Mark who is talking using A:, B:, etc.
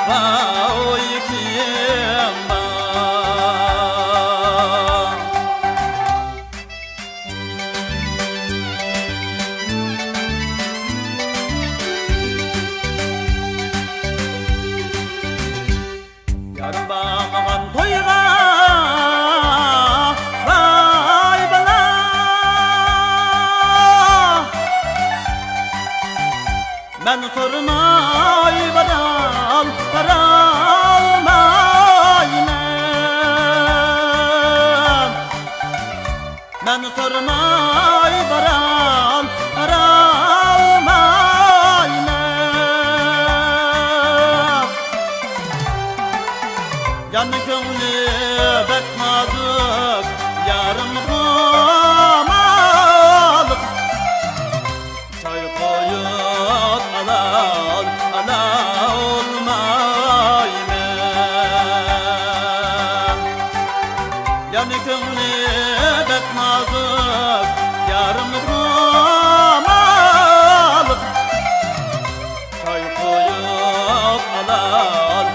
A: Vay kim yarım bağlanan toyga vay bala ben sormay badal paralmayman ben sormay baral paralmayman can gönlü bekmadık yarım kumalık çay koyup alal olmayman yani gönlü bekmadık yarım kumalık çay koyup alal